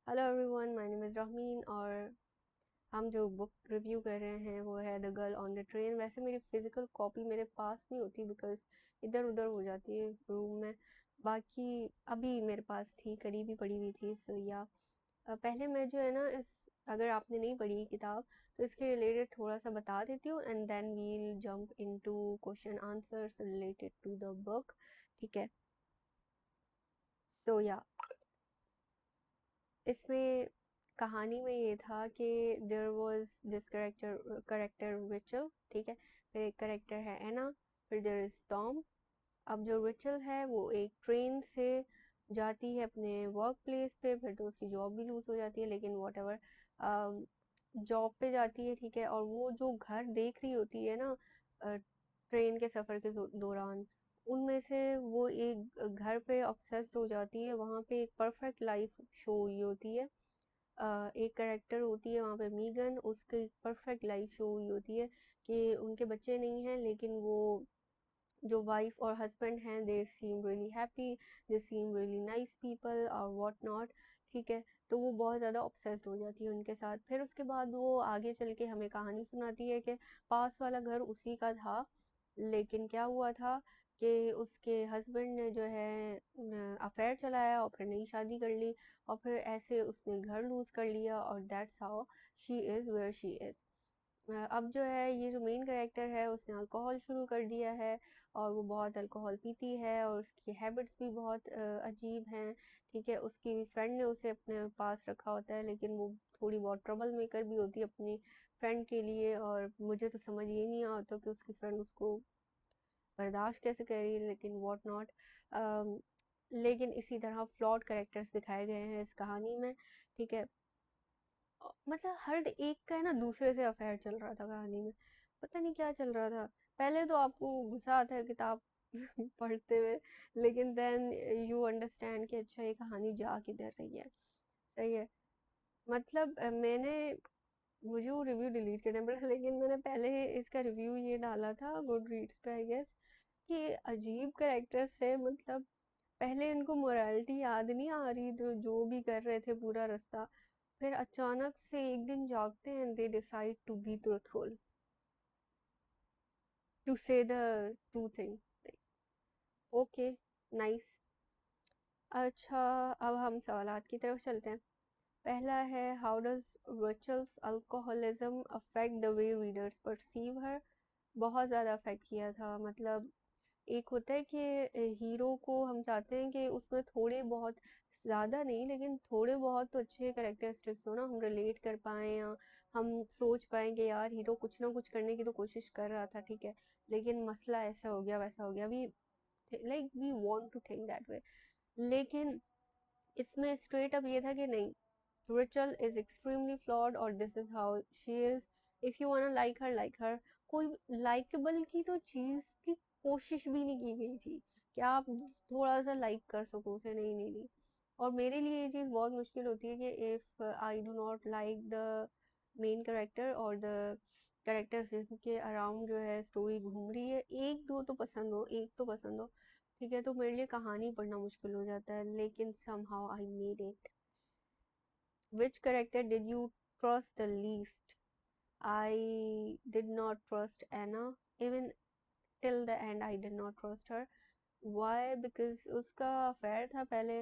Hello everyone, my name is Rahmeen और हम जो बुक रिव्यू कर रहे हैं वो है the girl on the train. वैसे मेरी फ़िज़िकल कॉपी मेरे पास नहीं होती बिकॉज़ इधर उधर हो जाती है रूम में। बाकी अभी मेरे पास थी, करीब ही पड़ी हुई थी। सो या पहले मैं जो है ना, इस अगर आपने नहीं पढ़ी किताब तो इसके रिलेटेड थोड़ा सा बता देती हूँ and then will jump into question answers related to the book. ठीक है। सो या इसमें कहानी में ये था कि there was this character character Rachel. ठीक है। फिर एक करेक्टर है एना। फिर देयर इज टॉम। अब जो रिचल है वो एक ट्रेन से जाती है अपने वर्क प्लेस पे, फिर तो उसकी जॉब भी लूज हो जाती है, लेकिन वॉट एवर जॉब पे जाती है। ठीक है। और वो जो घर देख रही होती है ना ट्रेन के सफ़र के दौरान, उनमें से वो एक घर पे ऑब्सेस्ड हो जाती है। वहाँ पे एक परफेक्ट लाइफ शो हुई होती है। एक करेक्टर होती है वहाँ पे मीगन, उसकी परफेक्ट लाइफ शो हुई होती है कि उनके बच्चे नहीं हैं, लेकिन वो जो वाइफ और हस्बैंड हैं दे सीम रियली हैप्पी, दे सीम रियली नाइस पीपल और व्हाट नॉट। ठीक है। तो वो बहुत ज़्यादा ऑब्सेस्ड हो जाती है उनके साथ। फिर उसके बाद वो आगे चल के हमें कहानी सुनाती है कि पास वाला घर उसी का था, लेकिन क्या हुआ था कि उसके हस्बैंड ने जो है अफेयर चलाया और फिर नई शादी कर ली, और फिर ऐसे उसने घर लूज़ कर लिया और that's how she is where she is. अब जो है ये जो मेन कैरेक्टर है उसने अल्कोहल शुरू कर दिया है और वो बहुत अल्कोहल पीती है और उसकी हैबिट्स भी बहुत अजीब हैं। ठीक है। उसकी फ्रेंड ने उसे अपने पास रखा होता है, लेकिन वो थोड़ी बहुत ट्रबल मेकर भी होती है अपनी फ्रेंड के लिए, और मुझे तो समझ ये नहीं आता कि उसकी फ्रेंड उसको बर्दाश्त कैसे कर रही है, लेकिन व्हाट नॉट। लेकिन इसी तरह फ्लॉड कैरेक्टर्स दिखाए गए हैं इस कहानी में। ठीक है। मतलब हर एक का है ना दूसरे से अफेयर चल रहा था कहानी में। पता नहीं क्या चल रहा था। पहले तो आपको गुस्सा आता है किताब पढ़ते हुए, लेकिन देन यू अंडरस्टैंड कि अच्छा ये कहानी जा किधर रही है। सही है। मतलब मुझे वो रिव्यू डिलीट करना पड़ा, लेकिन मैंने पहले इसका रिव्यू ये डाला था गुड रीड्स पे आई गेस कि अजीब करेक्टर्स से, मतलब पहले इनको मोरालिटी याद नहीं आ रही तो जो भी कर रहे थे पूरा रास्ता, फिर अचानक से एक दिन जागते हैं they decide to be truthful, to say the true thing. Okay, nice. अच्छा, अब हम सवालात की तरफ चलते हैं। पहला है how does Rachel's alcoholism affect the way readers perceive her. बहुत ज़्यादा अफेक्ट किया था। मतलब एक होता है कि हीरो को हम चाहते हैं कि उसमें थोड़े बहुत, ज़्यादा नहीं लेकिन थोड़े बहुत तो अच्छे कैरेक्टरिस्टिक्स हो ना, हम रिलेट कर पाएँ या हम सोच पाएँ कि यार हीरो कुछ ना कुछ करने की तो कोशिश कर रहा था। ठीक है। लेकिन मसला ऐसा हो गया वैसा हो गया, we like we want to think that way. लेकिन इसमें स्ट्रेट अप ये था कि नहीं, Rachel is extremely flawed और this is how she is. If you wanna like her, कोई लाइकेबल की तो चीज़ की कोशिश भी नहीं की गई थी कि आप थोड़ा सा लाइक कर सको उसे। नहीं नहीं नहीं। और मेरे लिए ये चीज़ बहुत मुश्किल होती है कि if I do not like the main character और द कैरेक्टर्स जिनके अराउंड जो है स्टोरी घूम रही है, एक दो तो पसंद हो, एक तो पसंद हो। ठीक है। तो मेरे लिए कहानी पढ़ना मुश्किल हो जाता है, लेकिन somehow I made it. Which character did you trust the least? I did not trust Anna. Even till the end, I did not trust her. Why? Because उसका अफेयर था पहले।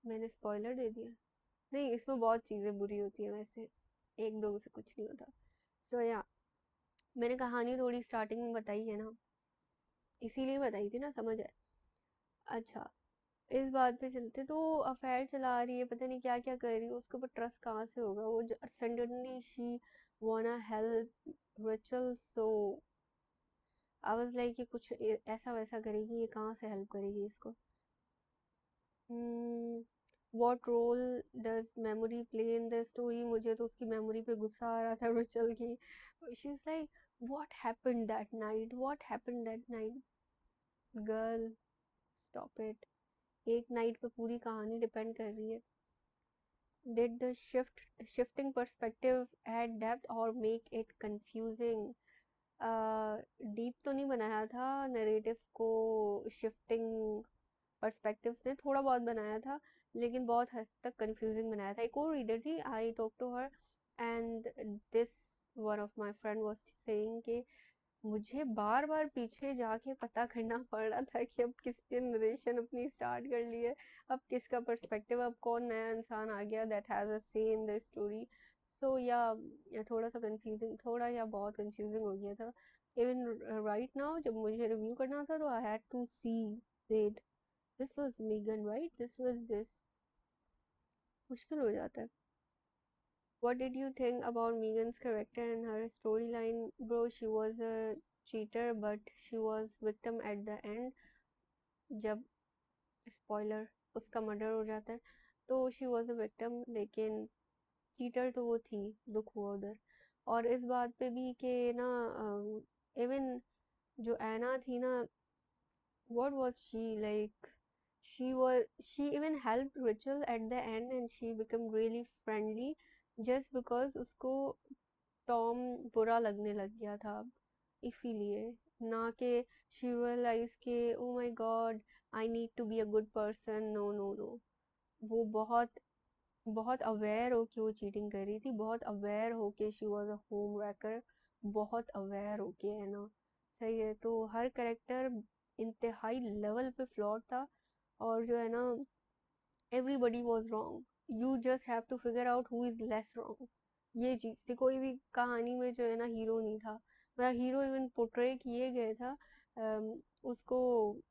मैंने स्पॉइलर दे दिया। नहीं, इसमें बहुत चीज़ें बुरी होती हैं वैसे, एक दो से कुछ नहीं होता। सो या मैंने कहानी थोड़ी स्टार्टिंग में बताई है ना, इसीलिए बताई थी ना, समझ है। अच्छा, इस बात पे चलते तो अफेयर चला रही है, पता नहीं क्या क्या कर रही है, उसके ऊपर ट्रस्ट कहाँ से होगा। वो सडनली शी वाना help Rachel, so I was like कि कुछ ऐसा वैसा करेगी, ये कहाँ से हेल्प करेगी इसको। What role does memory play in the story. मुझे तो उसकी मेमोरी पे गुस्सा आ रहा था रिचल की। She is like what happened that night, what happened that night. Girl, stop it. एक नाइट पे पूरी कहानी डिपेंड कर रही है। Did the shifting perspective add depth or make it confusing? Deep तो नहीं बनाया था नरेटिव को शिफ्टिंग पर्सपेक्टिव्स ने थोड़ा बहुत बनाया था, लेकिन बहुत हद तक कंफ्यूजिंग बनाया था। एक और रीडर थी, I talk to her and this one of my friend was saying कि मुझे बार बार पीछे जाके पता करना पड़ रहा था कि अब किसने नरेशन अपनी स्टार्ट कर ली है, अब किसका पर्सपेक्टिव, अब कौन नया इंसान आ गया दैट हैज अ से इन द स्टोरी। सो या थोड़ा सा कंफ्यूजिंग, थोड़ा या बहुत कंफ्यूजिंग हो गया था। इवन राइट नाउ जब मुझे रिव्यू करना था तो I had to see, wait, this was Megan right, this was this, मुश्किल हो जाता है। What did you think about Megan's character and her storyline? Bro, she was a cheater, but she was victim at the end. जब spoiler उसका murder हो जाता है तो शी वॉज अ विक्टिम, लेकिन चीटर तो वो थी, दुख हुआ उधर। और इस बात पे भी कि ना इवन जो एना थी ना, what was she like, she even helped Rachel at the end and she became really friendly just because उसको टॉम बुरा लगने लग गया था अब, इसीलिए। ना कि शी रियलाइज के oh my god I need to be a good person, no no no. वो बहुत बहुत अवेयर हो कि वो चीटिंग कर रही थी, बहुत अवेयर हो कि she was a home wrecker, बहुत अवेयर हो के, है ना। सही है, तो हर करेक्टर इंतहाई लेवल पे फ्लॉट था। और जो है ना, everybody was wrong, you just have to figure out who is less wrong. ये चीज थी, कोई भी कहानी में जो है ना हीरो नहीं था, मतलब हीरो इवन पोर्ट्रे किए गए था। उसको,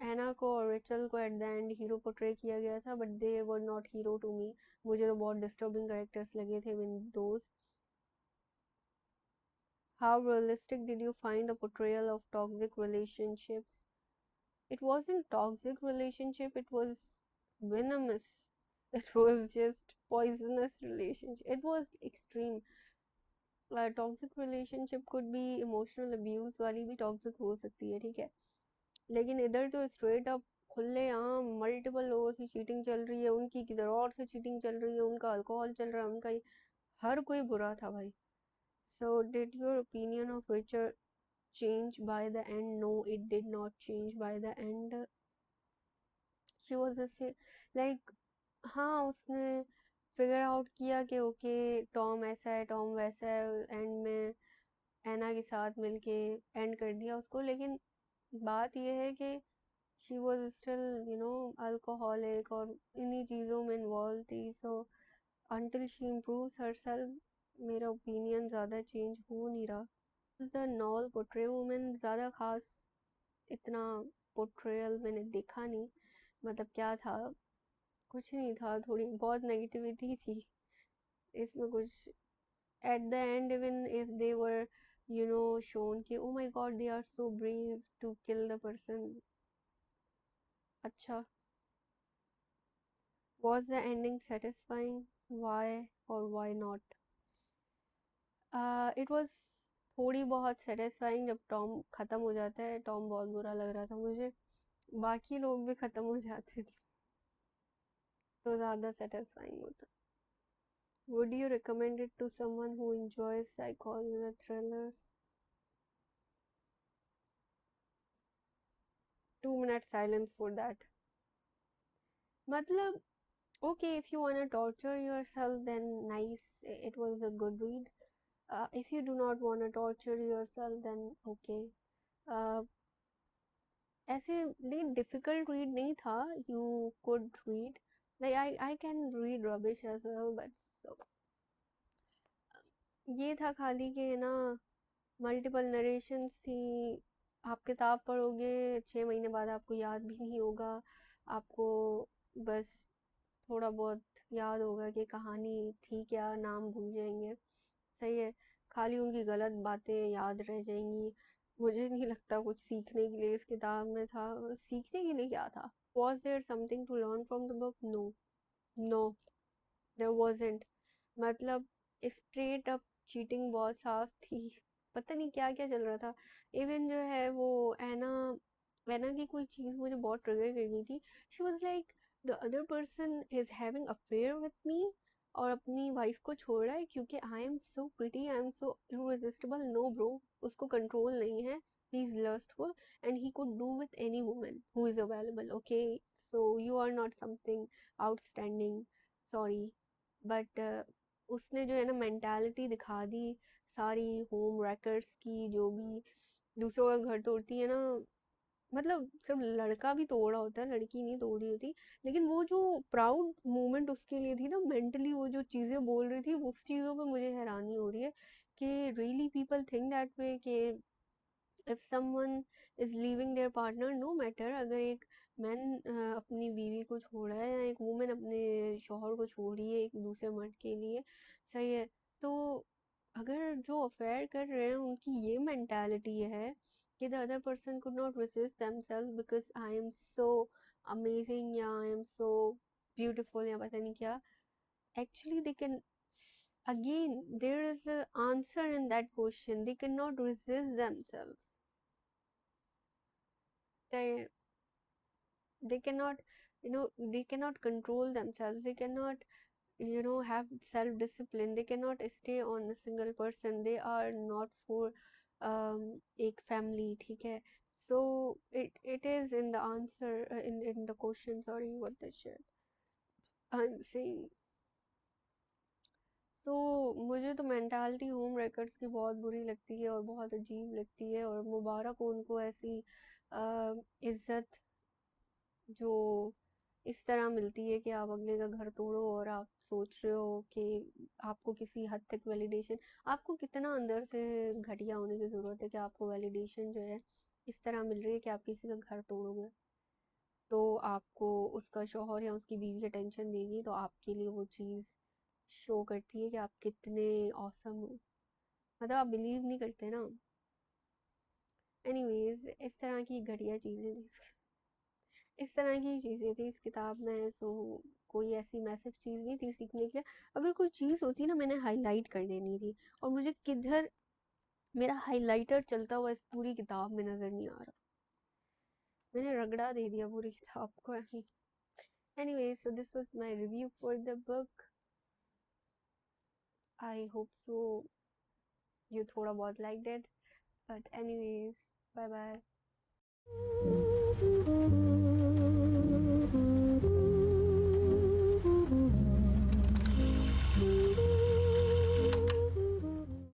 एना को और रिचल को at the end hero portray किया गया था, but they were not hero to me. मुझे तो बहुत डिस्टर्बिंग कैरेक्टर्स लगे थे विन दोज। How realistic did you find the portrayal of toxic relationships? It wasn't toxic relationship, it was venomous. It was just poisonous relationship, it was extreme. Toxic relationship could be emotional abuse वाली भी toxic हो सकती है, ठीक है, लेकिन इधर तो स्ट्रेट अप खुले आम मल्टीपल लोगों से चीटिंग चल रही है, उनकी किधर और से चीटिंग चल रही है, उनका अल्कोहल चल रहा है, उनका हर कोई बुरा था भाई। So did your opinion of Richard change by the end? No, it did not change by the end. She was like, हाँ उसने फिगर आउट किया कि ओके टॉम ऐसा है, टॉम वैसा है, एंड में एना के साथ मिलके एंड कर दिया उसको। लेकिन बात यह है कि she was still you know alcoholic और इन्हीं चीज़ों में इन्वॉल्व थी। So until she improves herself, मेरा ओपिनियन ज़्यादा चेंज हो नहीं रहा। द नॉवल पोर्ट्रे वुमेन, ज़्यादा खास इतना पोर्ट्रेयल मैंने देखा नहीं, मतलब क्या था, कुछ नहीं था, थोड़ी बहुत नेगेटिविटी थी इसमें कुछ। At the end even if they were you know shown कि oh my god they are so brave to kill the person, अच्छा। was the ending satisfying? Why or why not? It was थोड़ी बहुत satisfying जब Tom ख़त्म हो जाता है, Tom बहुत बुरा लग रहा था मुझे, बाकी लोग भी ख़त्म हो जाते थे तो ज़्यादा सेटिस्फाइंग होता। Would you recommend it to someone who enjoys psychological thrillers? 2 minute silence for that. मतलब, okay, if you wanna torture yourself, then nice, it was a good read. If you do not wanna torture yourself, then okay. Uh, ऐसे नहीं, difficult read नहीं था, you could read, like I can read rubbish as well, but ये था खाली कि है ना, मल्टीपल नरेशंस थी। आप किताब पढ़ोगे 6 महीने बाद आपको याद भी नहीं होगा, आपको बस थोड़ा बहुत याद होगा कि कहानी थी क्या, नाम भूल जाएंगे। सही है, खाली उनकी गलत बातें याद रह जाएंगी। मुझे नहीं लगता कुछ सीखने के लिए इस किताब में था। सीखने के लिए क्या था? Was there something to learn from the book? No, no, there wasn't. मतलब स्ट्रेट अप चीटिंग बहुत साफ थी, पता नहीं क्या क्या चल रहा था। इवन जो है वो एना, एना की कोई चीज़ मुझे बहुत ट्रिगर कर गई थी। She was like the other person is having affair with me और अपनी वाइफ को छोड़ रहा है क्योंकि I am so pretty, I am so irresistible. No bro, उसको कंट्रोल नहीं है, he is lustful and he could do with any woman who is available, okay. so you are not something outstanding, sorry, but उसने जो है ना mentality दिखा दी सारी home रैकर्स की, जो भी दूसरों का घर तोड़ती है ना, मतलब सिर्फ लड़का भी तोड़ा होता है, लड़की नहीं तोड़ी होती, लेकिन वो जो प्राउड मोमेंट उसके लिए थी ना, मेंटली वो जो चीज़ें बोल रही थी, उस चीज़ों पे मुझे हैरानी हो रही है कि really people think that way, कि if someone is leaving their partner, no matter, अगर एक मैन अपनी बीवी को छोड़ा है, या एक वुमेन अपने शौहर को छोड़ रही है एक दूसरे मर्द के लिए, सही है, तो अगर जो अफेयर कर रहे हैं उनकी ये मेंटालिटी है कि the other person could not resist themselves because I am so amazing, या I am so beautiful, या पता नहीं क्या, actually they can, again there is a answer in that question, they cannot resist themselves, they they cannot, they cannot control themselves, they cannot, have self discipline, they cannot stay on a single person, they are not for एक family, ठीक है, so it is in the answer, in the question, sorry, what the shit I'm saying. सो मुझे तो mentality home records की बहुत बुरी लगती है और बहुत अजीब लगती है, और मुबारक हो उनको ऐसी इज्जत जो इस तरह मिलती है कि आप अगले का घर तोड़ो और आप सोच रहे हो कि आपको किसी हद तक वैलिडेशन, आपको कितना अंदर से घटिया होने की ज़रूरत है कि आपको वैलिडेशन जो है इस तरह मिल रही है कि आप किसी का घर तोड़ोगे तो आपको उसका शौहर या उसकी बीवी अटेंशन देगी, तो आपके लिए वो चीज़ शो करती है कि आप कितने ऑसम हो, मतलब आप बिलीव नहीं करते ना। एनीवेज, इस तरह की घटिया चीज़ें थी, इस तरह की चीज़ें थी इस किताब में, सो कोई ऐसी मैसिव चीज़ नहीं थी सीखने के लिए, अगर कोई चीज़ होती ना मैंने हाईलाइट कर देनी थी, और मुझे किधर मेरा हाईलाइटर चलता हुआ इस पूरी किताब में नज़र नहीं आ रहा, मैंने रगड़ा दे दिया पूरी किताब को। Anyway, so this was my review for the book. I hope so you thoda bahut liked it. But anyways, bye bye.